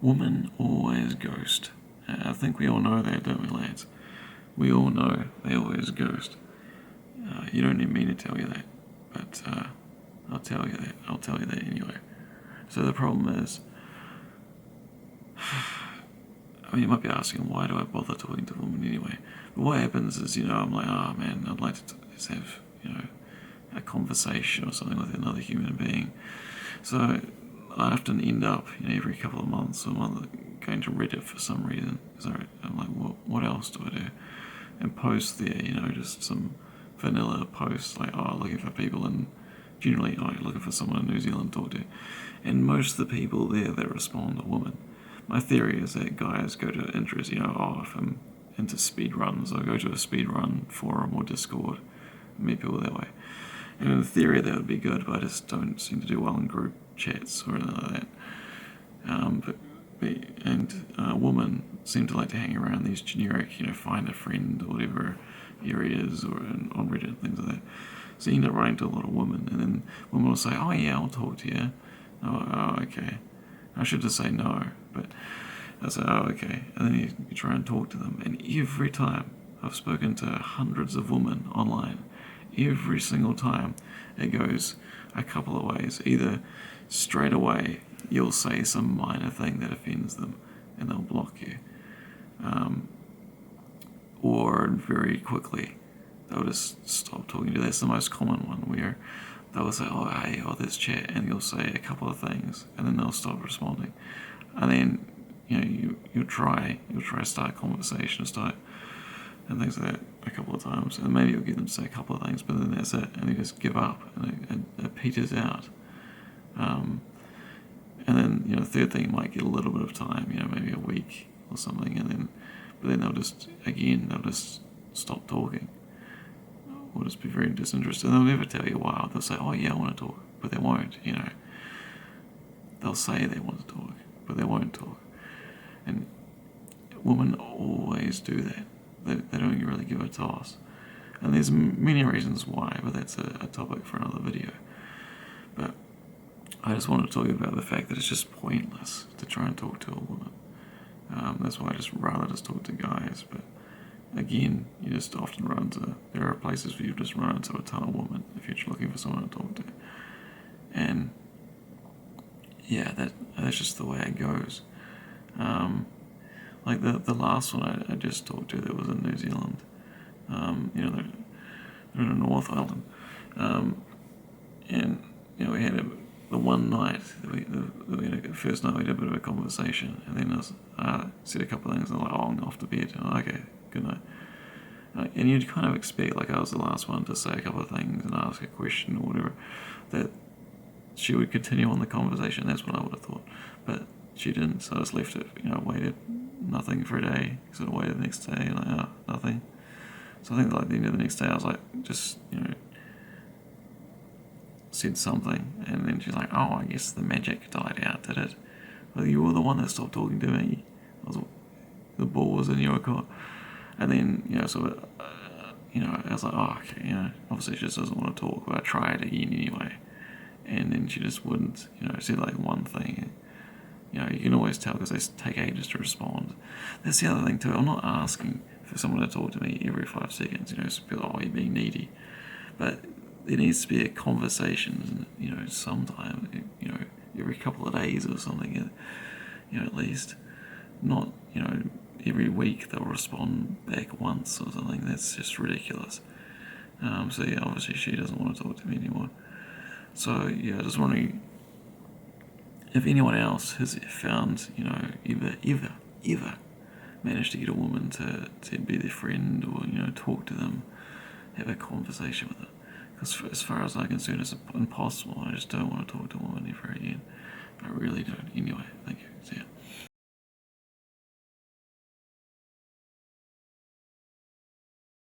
Women always ghost. I think we all know that, don't we, lads? We all know they always ghost. You don't need me to tell you that, but I'll tell you that. I'll tell you that anyway. So the problem is, I mean, you might be asking, why do I bother talking to women anyway? But what happens is, I'm like, oh man, I'd like to just have, a conversation or something with another human being. So I often end up, every couple of months or a month going to Reddit for some reason. So I'm like, what else do I do? And post there, just some vanilla posts like, looking for people, and generally, looking for someone in New Zealand to talk to. And most of the people there that respond are women. My theory is that guys go to interest, if I'm into speed runs, I'll go to a speed run forum or Discord and meet people that way. And in theory that would be good, but I just don't seem to do well in group chats or anything like that. Women seem to like to hang around these generic, find a friend or whatever areas, or on Reddit, things like that. So you end up running to a lot of women, and then women will say, oh yeah, I'll talk to you. Oh, okay. I should just say no, but I say, oh, okay. And then you try and talk to them, and every time I've spoken to hundreds of women online, every single time it goes a couple of ways. Either straight away you'll say some minor thing that offends them and they'll block you, or very quickly they'll just stop talking to you. That's the most common one, where they'll say, oh hey, this chat, and you'll say a couple of things and then they'll stop responding. And then you'll try to start a conversation, and things like that a couple of times, and maybe you'll get them to say a couple of things, but then that's it, and they just give up, and it peters out. And then the third thing might get a little bit of time, maybe a week or something, but then they'll just stop talking, or just be very disinterested. They'll never tell you why. They'll say, oh yeah, I want to talk, but they won't. They'll say they want to talk, but they won't talk. And women always do that. They don't really give a toss. And there's many reasons why, but that's a topic for another video. But I just wanted to talk about the fact that it's just pointless to try and talk to a woman. That's why I just rather just talk to guys. But again, you just often there are places where you just run into a ton of women if you're looking for someone to talk to. And yeah, that's just the way it goes. Like the last one I just talked to that was in New Zealand. They're in the North Island. And we had the one night, the first night we had a bit of a conversation, and then I said a couple of things, and I'm like, I'm off to bed. And okay, good night. And you'd kind of expect, like I was the last one to say a couple of things and ask a question or whatever, that she would continue on the conversation. That's what I would have thought. But she didn't, so I just left it. Waited, nothing for a day. Sort of waited the next day, and like, nothing. So I think like the end of the next day, I was like, just said something, and then she's like, oh, I guess the magic died out, did it? Well, you were the one that stopped talking to me. The ball was in your court. And then I was like, oh, okay, obviously she just doesn't want to talk, but I tried again anyway. And then she just wouldn't, said like one thing. You can always tell because they take ages to respond. That's the other thing too. I'm not asking for someone to talk to me every 5 seconds. So people, oh, you're being needy. But there needs to be a conversation, sometime, every couple of days or something, at least. Not, every week they'll respond back once or something. That's just ridiculous. So yeah, obviously she doesn't want to talk to me anymore. So yeah, just wondering if anyone else has found, ever managed to get a woman to be their friend, or, talk to them, have a conversation with them. Because as far as I'm concerned, it's impossible. I just don't want to talk to a woman ever again. I really don't. Anyway, thank you. See ya.